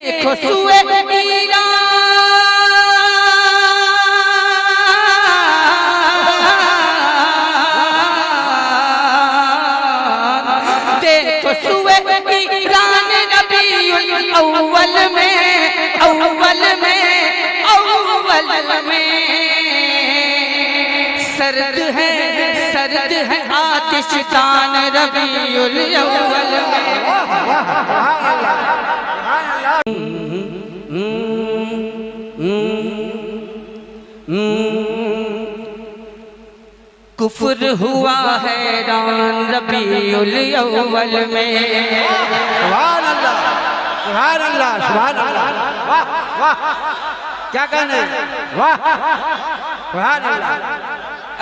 देखो सुए ईरान देखो सुए ईरान रबीउल अव्वल में सर्द है आतिशतान रबीउल अव्वल में। कुफ्र हुआ हैरान रबीउल अव्वल में। सुभान अल्लाह, सुभान अल्लाह, सुभान अल्लाह। वाह वाह, क्या कहने, वाह सुभान अल्लाह।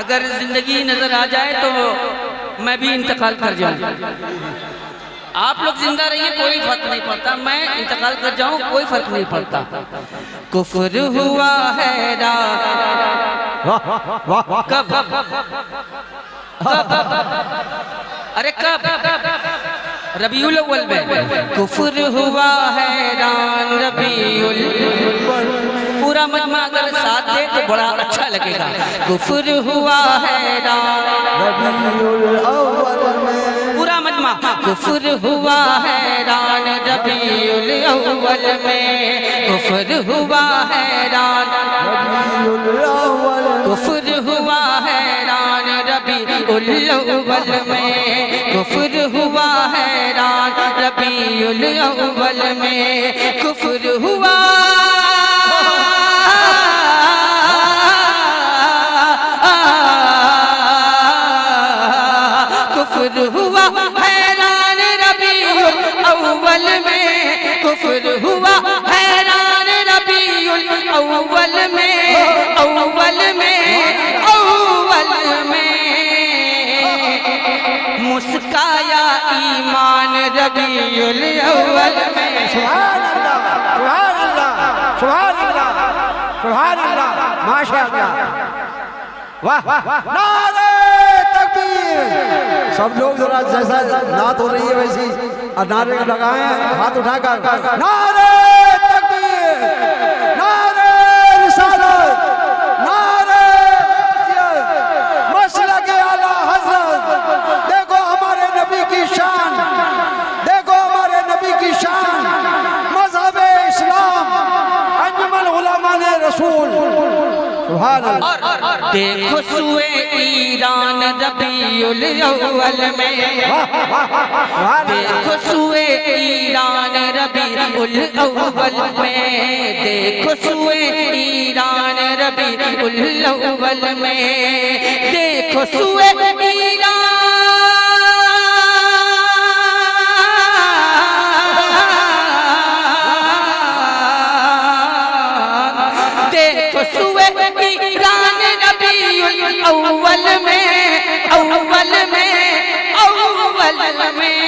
अगर जिंदगी नजर आ जाए तो मैं भी इंतकाल कर जाऊं। आप लोग जिंदा रहिए कोई फर्क नहीं पड़ता, मैं इंतकाल कर जाऊं कोई फर्क नहीं पड़ता। कुफ्र हुआ हैरान कब अरे कब रबीउल अव्वल में। कुफ्र हुआ हैरान रबीउल, पूरा मजमा अगर साथ दे तो बड़ा अच्छा लगेगा। कुफ्र हुआ हैरान रबीउल अव्वल में, पूरा मजमा। कुफ्र हुआ हैरान रबीउल अव्वल में, कुफ्र हुआ हैरान रबीउल अव्वल, कुफ्र हुआ हैरान रबीउल अव्वल में, कुफ्र हुआ हैरान रबीउल अव्वल में, कुफ्र हुआ कुफ्र हुआ हैरान रबीउल अव्वल में, कुफ्र हुआ हैरान रबीउल अव्वल में, अव्वल में, अव्वल में मुस्काया ईमान रबीउल अव्वल में। सुभान अल्लाह, सुभान अल्लाह, सुभान अल्लाह, सुभान अल्लाह, माशाअल्लाह। वाह नारे तकबीर। सब लोग जरा जैसा नात हो रही है वैसी और नारे लगाए हाथ उठाकर। नारे तकबीर, नारे रिसालत, नारे मसलक आला हज़रत। देखो हमारे नबी की शान, देखो हमारे नबी की शान, मज़हब इस्लाम, अंजुमन उलमा ने रसूल। सुभान अल्लाह। देखो सुए ईरान रबीउल अव्वल में, देखो सुए ईरान रबीउल अव्वल में, देखो सुए ईरान रबीउल अव्वल में, देखो सुए ईरान देखो सुए ईरान रबीउल अव्वल में, अव्वल में, अव्वल में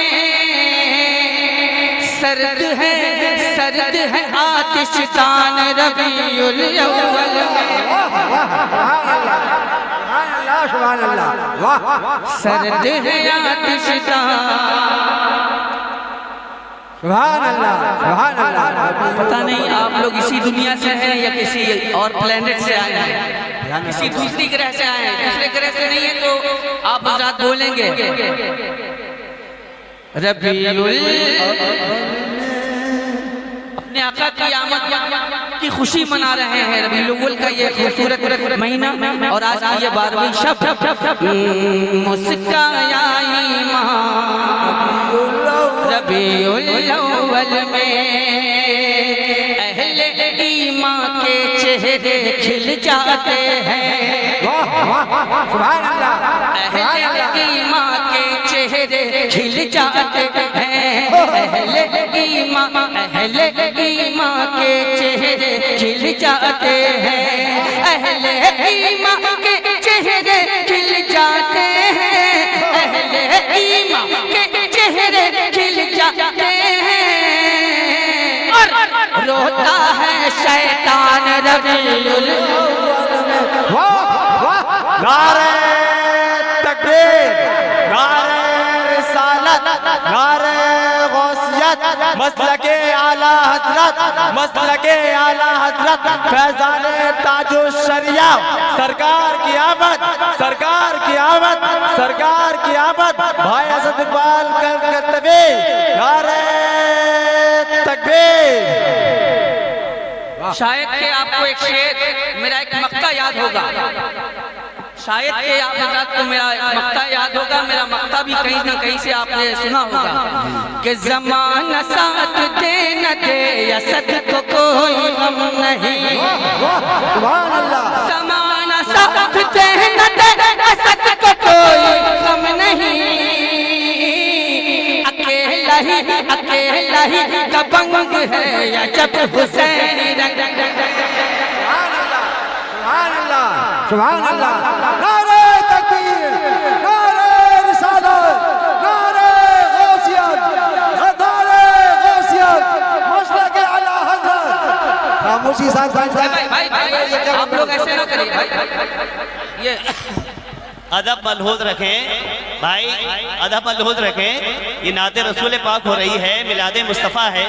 सर्द है आतिशतान रबीउल अव्वल में। सुभान अल्लाह, वाह सर्द है आतिशतान। सुभान अल्लाह, सुभान अल्लाह। पता नहीं आप लोग इसी दुनिया से हैं या किसी और प्लेनेट से आए हैं, किसी दूसरी ग्रह से आए हैं। दूसरे ग्रह से नहीं है तो आप हज़रात बोलेंगे रबीउल, अपने आका की आमद की खुशी मना रहे हैं। रबीउल अव्वल का ये खूबसूरत महीना और आज की ये 12वीं शब। मुस्काया ईमान रबीउल अव्वल में, अहले ईमान के चेहरे खिल जाते हैं। सुभान अल्लाह, अहले ईमान के चेहरे खिल जाते हैं। अहले ईमान के चेहरे खिल जाते हैं। अहले ईमान के चेहरे खिल जाते हैं। अहले ईमान के चेहरे खिल जाते हैं और रोता है शैतान रबीउल अव्वल में। वाह वाह, नारे तकबीर, नारे रिसालत, नारे गौसियत, हजरत मसलके आला हजरत मसलके आला हजरत फैजान ताजुश शरिया सरकार की आमद, सरकार की आमद, सरकार की आमद। भाई असद इकबाल तकबीर, नारे तकबीर। शायद कि आपको एक शेर, मेरा एक मक्ता याद होगा, शायद कि आप हजरात को मेरा एक मक्ता याद होगा। मेरा मक्ता भी कहीं ना कहीं से आपने सुना होगा कि ज़माना साथ दे न दे असद को कोई गम नहीं, सुभान अल्लाह। ज़माना साथ दे न दे असद को कोई गम नहीं, अकेला ही दबंग है या जब हुसैन सुभान अल्लाह। नारे तकबीर, नारे रिसालत, नारे गौसियत, नारे गौसियत, मसलके आला हज़रत। खामोशी साथ भाई आप लोग ऐसे ना करिए भाई, ये अदब मलहूज रखें भाई, अदब मलहूज रखें। ये नाते रसूल पाक हो रही है, मिलादे मुस्तफ़ा है,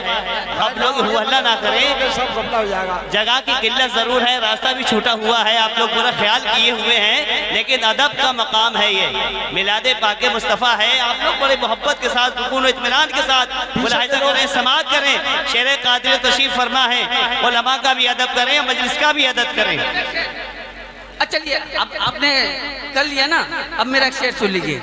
आप लोग हु हल्ला ना करें। सब गमला हो जाएगा। जगह की किल्लत जरूर है, रास्ता भी छूटा हुआ है, आप लोग पूरा ख्याल किए हुए हैं, लेकिन अदब का मकाम है ये, मिलादे पाक मुस्तफ़ा है। आप लोग बड़े मोहब्बत के साथ, सुकून और इत्मीनान के साथ मुलाहिज़ा करें, समाअत करें। शेर कादिर तशरीफ फरमा है, उलमा का भी अदब करें, मजलिस का भी अदब करें। चलिए आपने कर लिया ना, अब मेरा शेर सुन लीजिए।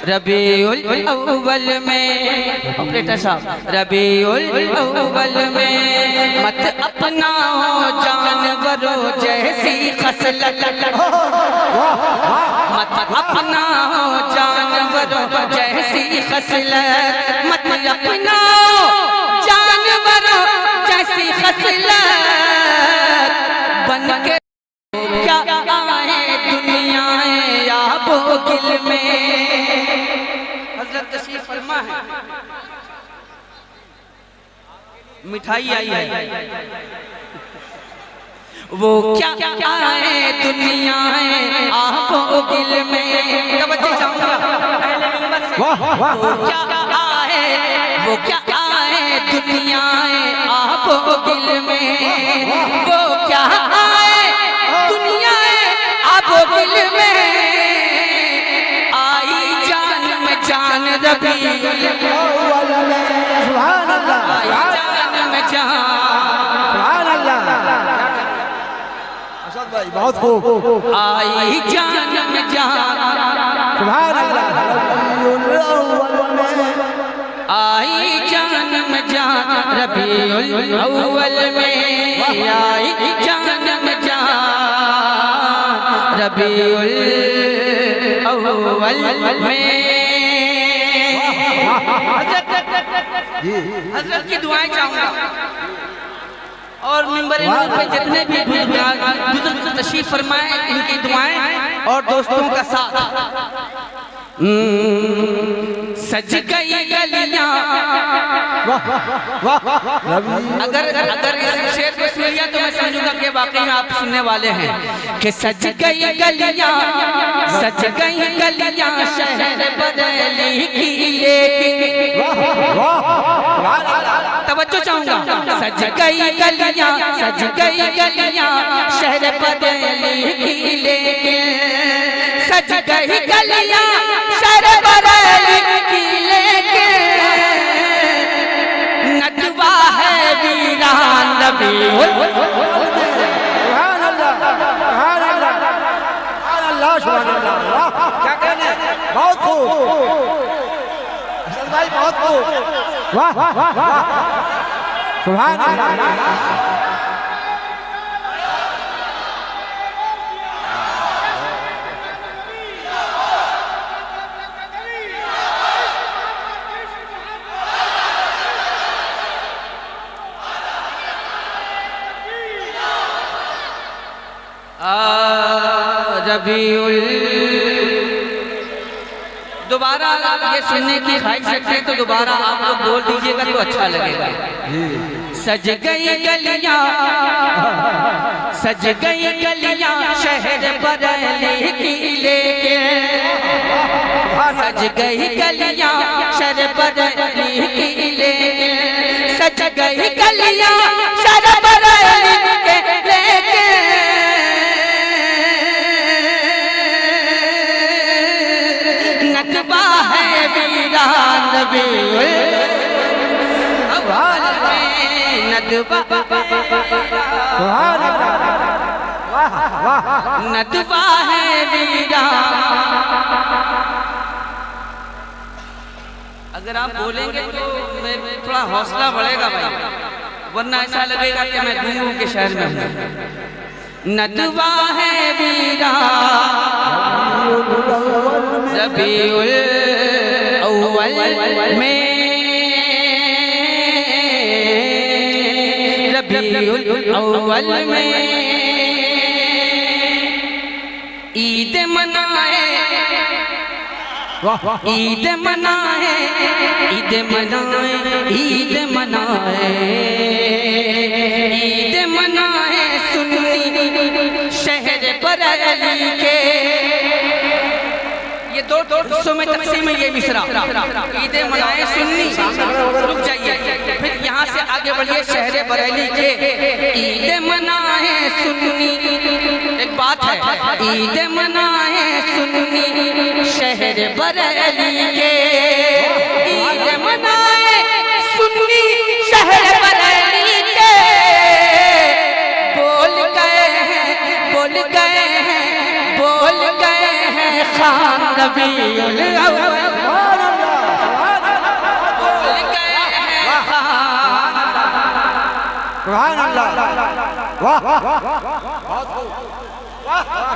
रबीउल अव्वल में, ऑपरेटर साहब, रबीउल अव्वल में मत अपनाओ जानवरों जैसी खसलत, मत अपनाओ जानवरों जैसी खसलत, मत अपनाओ जानवरों जैसी खसलत, बन के क्या आए दुनियाएं आबो गिल में। हजरत तशरीफ फरमा है, मिठाई आई है, वो क्या आए दुनियाएं आबो गिल में। तवज्जो चाहूंगा, वो क्या आए दुनियाएं आबो गिल में, वो क्या आए दुनियाएं आबो गिल में, आई जान में जान रबीउल अव्वल में। सुभान अल्लाह, आई जान में जान। सुभान अल्लाह। असद भाई बहुत खूब। आई जान में जान। सुभान अल्लाह। रबीउल अव्वल में, आई जान में जान, रबीउल अव्वल में आई जान में जान, रबीउल अव्वल में। हजरत की दुआएं चाहूंगा, और मिंबर नूर पे जितने भी बुजुर्ग तशरीफ फरमाए, इनकी दुआएं और दोस्तों का साथ। सज गई गलियां, अगर इस शेर को सुन लिया तो मैं समझूंगा कि वाकई में आप सुनने वाले हैं। कि सज गई गलियां, सज गई गलियां शहर बरेली की, लेकिन तवज्जो चाहूंगा। सज गई गलियां, सज गई गलियां शहर बरेली की, लेकिन सज गई गलियां शहर बरेली की, लेकिन नदवा है वीरान रबीउल। सुभान अल्लाह, सुभान अल्लाह, सुभान अल्लाह, सुभान अल्लाह। क्या कहने, बहुत खूब असद भाई, बहुत खूब। वाह वाह वाह, सुभान अल्लाह। रबीउल, दोबारा ये सुनने की ख्वाहिश रखते हैं तो दोबारा आप लोग बोल दीजिएगा तो अच्छा लगेगा। सज गई गलियां, सज गई गलियां शहर बरेली की लेके, सज गई गलियां शहर बरेली की लेके, सज गई गलियां शहर बरेली के लेके, नकबा है वीरान नबी नदवा, नदवा है वीरा। अगर आप बोलेंगे तो मैं थोड़ा हौसला बढ़ेगा भाई, वरना ऐसा लगेगा कि मैं दूंगों के शहर में हूँ। नदवा है वीरा रबीउल अव्वल में, रबीउल अव्वल में ईद मनाए, ईद मनाए, ईद मनाए, ईद मनाए, ईद मनाए सुन्नी शहर बरेली के। ये दो हिस्सों में तकसीम है ये मिसरा, ईद मनाए सुन्नी, रुक जाइए, फिर यहाँ से आगे बढ़िए शहर बरेली के। ईद मनाए सुन्नी, एक बात है, ईद मनाए सुन्नी शहर बरेली के, ईद मनाए सुन्नी शहर बरेली के। बोल गए हैं, बोल गए हैं, बोल गए हैं खान रबीउल अव्वल, बोल गए हैं खान। सुभान अल्लाह, वाह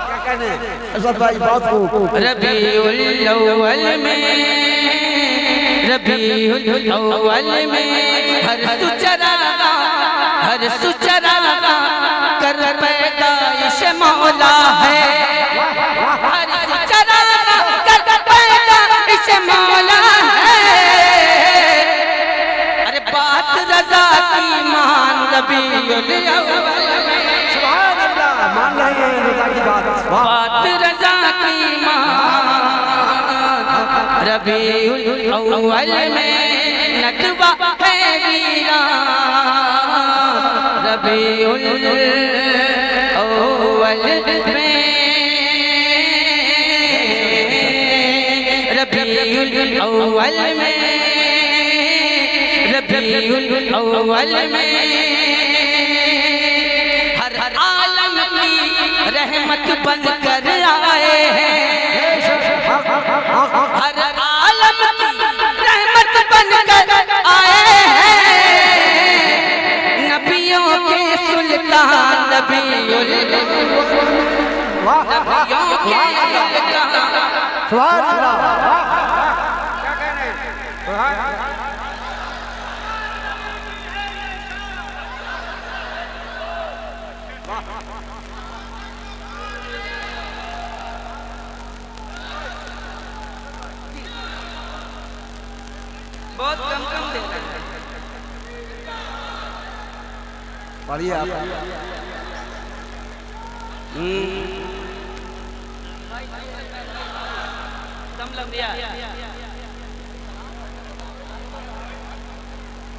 क्या कहने असद भाई बात को। रबीउल अव्वल में, रबीउल अव्वल में हर सुचरागा, हर सुचरागा कर पैदाइश मौला है, हर सुचरागा कर पैदाइश मौला है। अरे बात रजा की मान रबीउल अव्वल में, सुभान अल्लाह, मान रहे हैं रजा की बात रजा की मान रबीउल अव्वल में, नकबा है वीरा रबीउल अव्वल में, रबीउल अव्वल में, रबीउल अव्वल में हर आलम की रहमत बन कर आए हैं, हर आलम की रहमत बन कर आए हैं। नबियों के सुल्तान नबीउल, नबियों के सुल्तान, सुभान अल्लाह। बहुत कम कम देता है। पढ़िए आप। दम लग गया।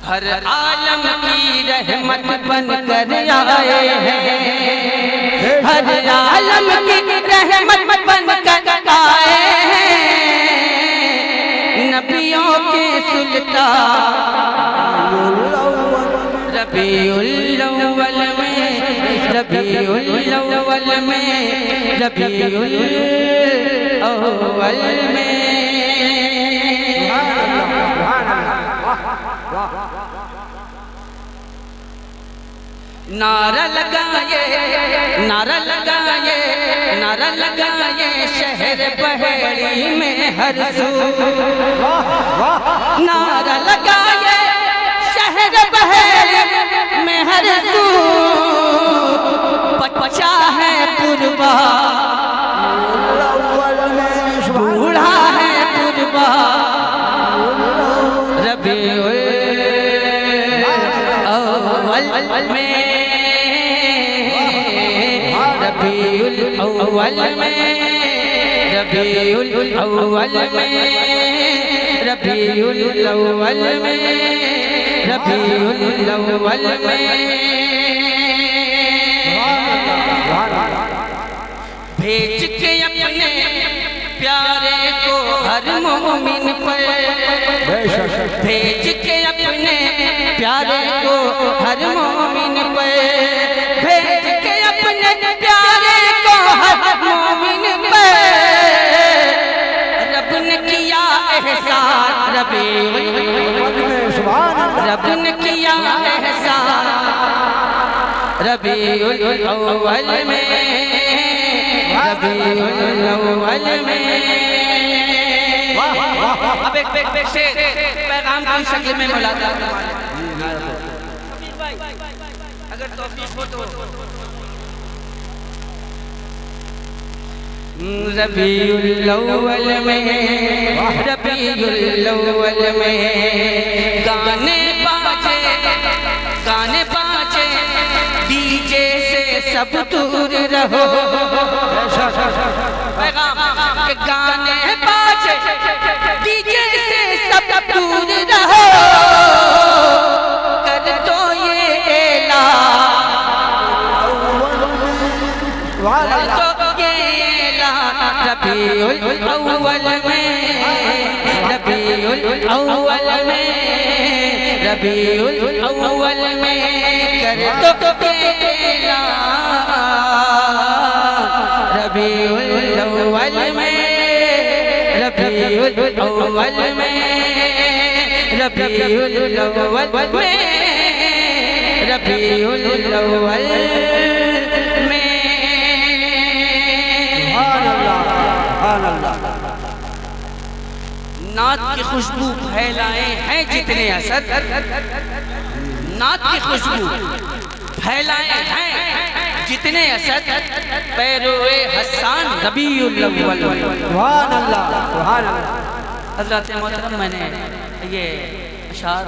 हर आलम की रहमत बन कर आए हैं, हर आलम की रहमत बन कर आए हैं। नबियों के सुल्तान रबीउल अव्वल में, रबीउल अव्वल में, रबीउल अव्वल में। नारा लगाए, नारा लगाए, नारा लगाए शहर बहेड़ी में हर सू, नारा लगाए शहर बहेड़ी में हर सू। बच्चा है कुर्बा, बूढ़ा है कुर्बा, रबीउल अव्वल में, रबीउल अव्वल में, रबीउल अव्वल में, रबीउल अव्वल में, रबीउल अव्वल में भेज के अपने प्यारे को हर मोमिन पर, भेज के अपने प्यारे को हर मोमिन पर, भेज के अपने प्यारे को हर मोमिन पर, रब ने किया एहसान, रब ने किया एहसान, रबीउल अव्वल में, रबीउल अव्वल में। अब एक से पैगाम की शक्ल में मुलाकात अगर तौफीक हो तो। रबीउल अव्वल में, रबीउल अव्वल में गाने बाजे डीजे से सब दूर रहो, पैगाम के गाने बाजे डीजे से सब दूर रहो, कर दो ये ऐलान, कर दो ये ऐलान, रबीउल अव्वल में, रबीउल अव्वल में, रबीउल अव्वल में कर दो ये ऐलान, रबीउल अव्वल में, रबीउल अव्वल में, रबीउल अव्वल में, रबीउल अव्वल में। नात की खुशबू फैलाए हैं जितने असद, नात की खुशबू फैलाए हैं जितने असद, पैरोए हसन रबीउल अव्वल। सुभान अल्लाह, सुभान अल्लाह। हज़रत मोहतरम मैंने ये अशार